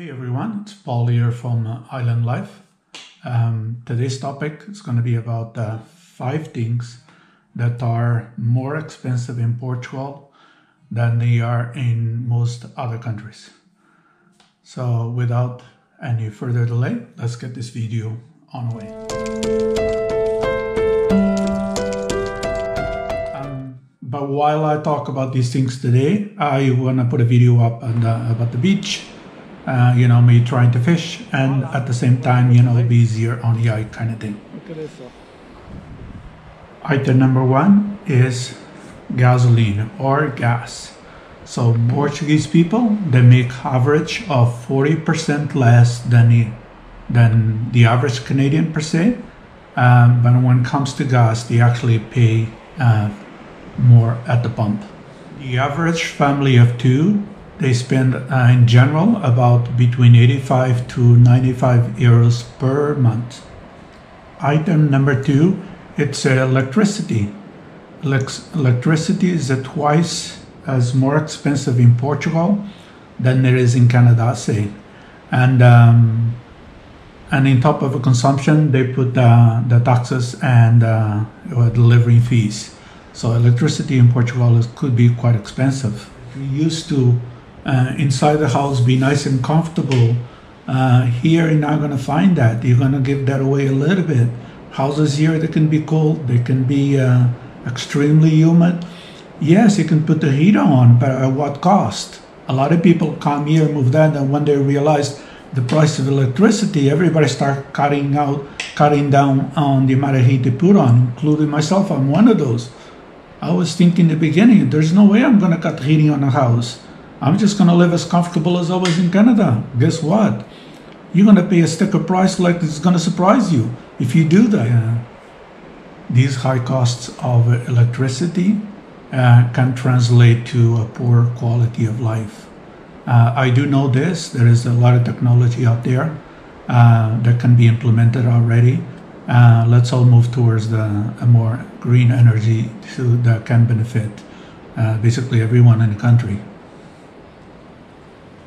Hey everyone, it's Paul here from Island Life. Today's topic is going to be about 5 things that are more expensive in Portugal than they are in most other countries. So without any further delay, let's get this video on the way. But while I talk about these things today, I want to put a video up about the beach. Me trying to fish, and at the same time, be easier on the eye kind of thing. Item number 1 is gasoline or gas. So Portuguese people, they make average of 40% less than the average Canadian per se. But when it comes to gas, they actually pay more at the pump. The average family of 2, they spend in general about between 85 to 95 euros per month. Item number 2, it's electricity. Electricity is twice as more expensive in Portugal than it is in Canada, say. And in top of the consumption, they put the taxes and delivery fees. So electricity in Portugal could be quite expensive. We used to inside the house be nice and comfortable. Here you're not going to find that. You're going to give that away a little bit. Houses here, they can be cold, they can be extremely humid. Yes, you can put the heater on, but at what cost? A lot of people come here, move that, and when they realize the price of electricity, everybody start cutting down on the amount of heat they put on, including myself. I'm one of those. I was thinking in the beginning, there's no way I'm going to cut heating on a house. I'm just going to live as comfortable as I was in Canada. Guess what? You're going to pay a sticker price like it's going to surprise you if you do that. These high costs of electricity can translate to a poor quality of life. I do know this. There is a lot of technology out there that can be implemented already. Let's all move towards a more green energy that can benefit basically everyone in the country.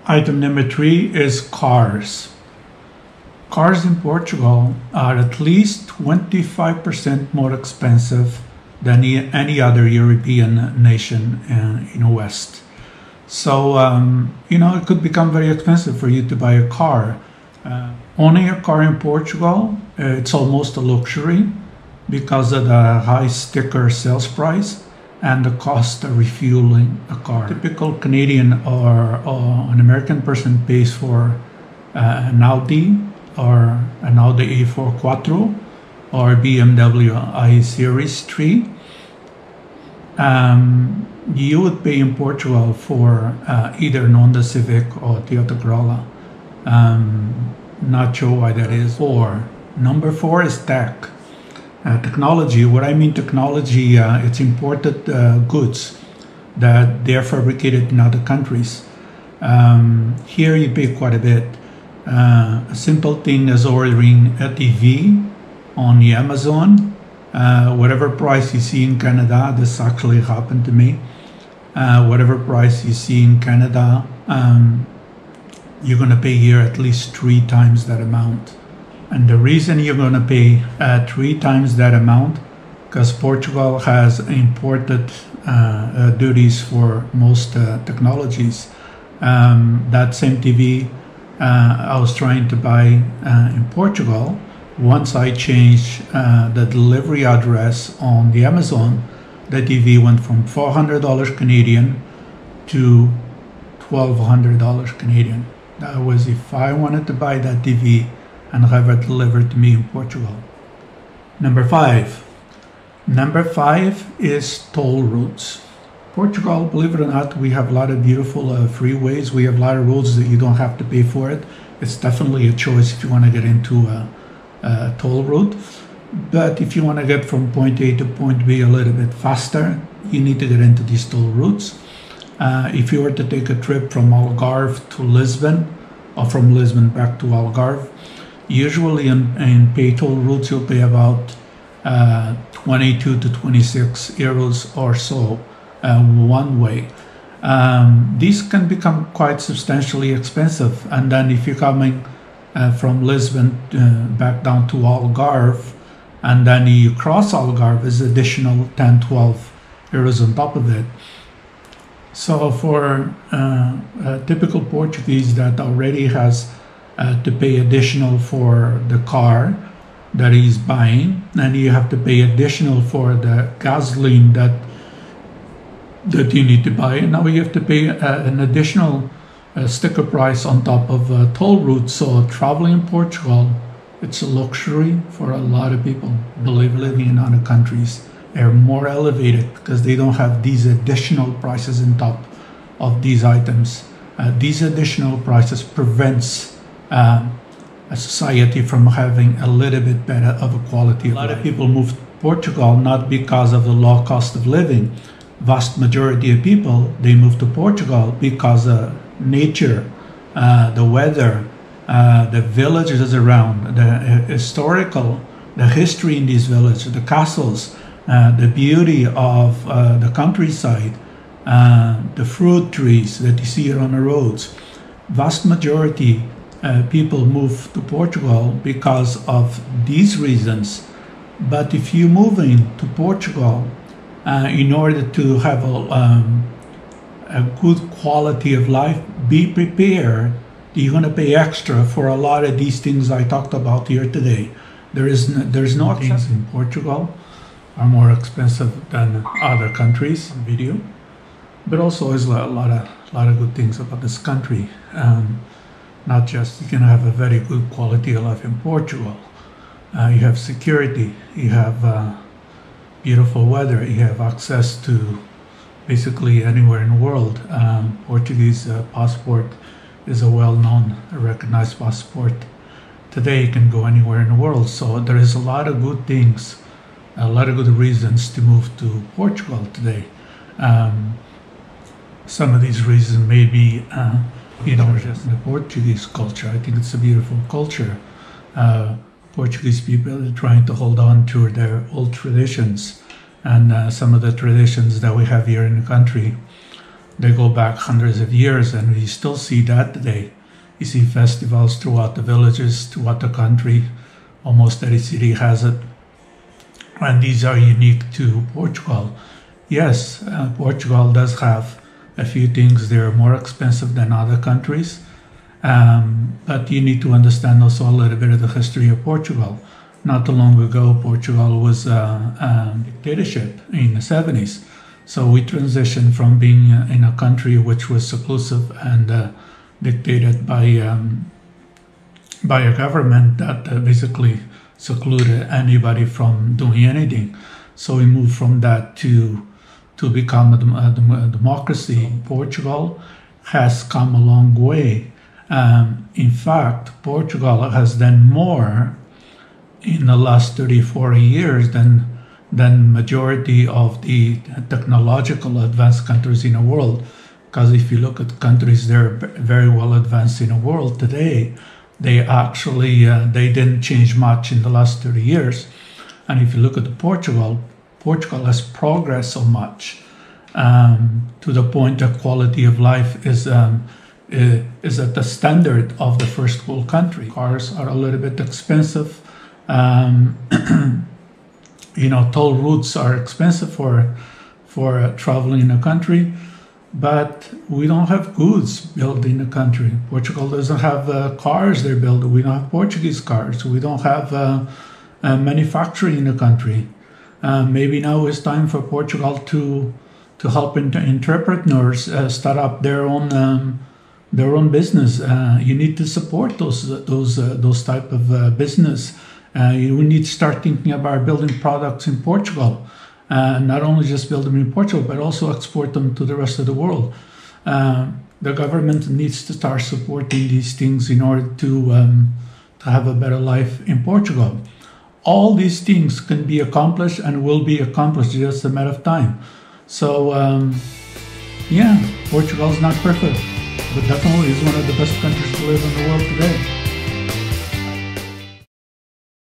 Item number 3 is cars. Cars in Portugal are at least 25% more expensive than any other European nation in the West. So, it could become very expensive for you to buy a car. Owning a car in Portugal, it's almost a luxury because of the high sticker sales price and the cost of refueling a car. A typical Canadian or an American person pays for an Audi or an Audi A4 Quattro or BMW i Series 3. You would pay in Portugal for either an Honda Civic or Toyota Corolla. Not sure why that is. Number 4 is tech. Technology. What I mean technology, it's imported goods that they're fabricated in other countries. Here you pay quite a bit. A simple thing is ordering a TV on the Amazon. Whatever price you see in Canada, this actually happened to me. Whatever price you see in Canada, you're going to pay here at least 3 times that amount. And the reason you're going to pay 3 times that amount, because Portugal has imported duties for most technologies. That same TV I was trying to buy in Portugal. Once I changed the delivery address on the Amazon, the TV went from $400 Canadian to $1,200 Canadian. That was if I wanted to buy that TV and have it delivered to me in Portugal. Number 5. Number 5 is toll routes. Portugal, believe it or not, we have a lot of beautiful freeways. We have a lot of roads that you don't have to pay for it. It's definitely a choice if you want to get into a toll route. But if you want to get from point A to point B a little bit faster, you need to get into these toll routes. If you were to take a trip from Algarve to Lisbon, or from Lisbon back to Algarve, usually in pay toll routes you'll pay about 22 to 26 euros or so one way. these can become quite substantially expensive. And then if you're coming from Lisbon back down to Algarve, and then you cross Algarve, is additional 10, 12 euros on top of it. So for a typical Portuguese that already has to pay additional for the car that he's buying, and you have to pay additional for the gasoline that you need to buy, and now you have to pay an additional sticker price on top of toll routes. So traveling in Portugal, it's a luxury for a lot of people. Believe living in other countries, they're more elevated because they don't have these additional prices on top of these items. These additional prices prevents a society from having a little bit better of a quality of life. A lot of people move to Portugal not because of the low cost of living. Vast majority of people, they move to Portugal because of nature, the weather, the villages around, the history in these villages, the castles, the beauty of the countryside, the fruit trees that you see on the roads. Vast majority people move to Portugal because of these reasons. But if you're moving to Portugal in order to have a good quality of life, be prepared. You're going to pay extra for a lot of these things I talked about here today. There's no things in Portugal are more expensive than other countries. Video, but also there's a lot of good things about this country. Not just you can have a very good quality of life in Portugal. You have security. You have beautiful weather. You have access to basically anywhere in the world. Portuguese passport is a well-known, recognized passport. Today you can go anywhere in the world. So there is a lot of good things, a lot of good reasons to move to Portugal today. Some of these reasons may be, just the Portuguese culture. I think it's a beautiful culture. Portuguese people are trying to hold on to their old traditions, and some of the traditions that we have here in the country, they go back hundreds of years, and we still see that today. You see festivals throughout the villages, throughout the country. Almost every city has it, and these are unique to Portugal. Yes, Portugal does have a few things. They're more expensive than other countries. But you need to understand also a little bit of the history of Portugal. Not too long ago, Portugal was a dictatorship in the 70s. So we transitioned from being in a country which was seclusive and dictated by a government that basically secluded anybody from doing anything. So we moved from that to become a democracy. Portugal has come a long way. In fact, Portugal has done more in the last 30, 40 years than majority of the technological advanced countries in the world. Because if you look at countries that are very well advanced in the world today, they actually they didn't change much in the last 30 years. And if you look at Portugal has progressed so much to the point that quality of life is at the standard of the first world country. Cars are a little bit expensive. Toll routes are expensive for traveling in a country, but we don't have goods built in the country. Portugal doesn't have cars they're building. We don't have Portuguese cars. We don't have manufacturing in the country. Maybe now it's time for Portugal to help entrepreneurs start up their own business. You need to support those type of business. We need to start thinking about building products in Portugal. Not only just build them in Portugal, but also export them to the rest of the world. The government needs to start supporting these things in order to have a better life in Portugal. All these things can be accomplished and will be accomplished, just a matter of time. So, Portugal is not perfect, but definitely is one of the best countries to live in the world today.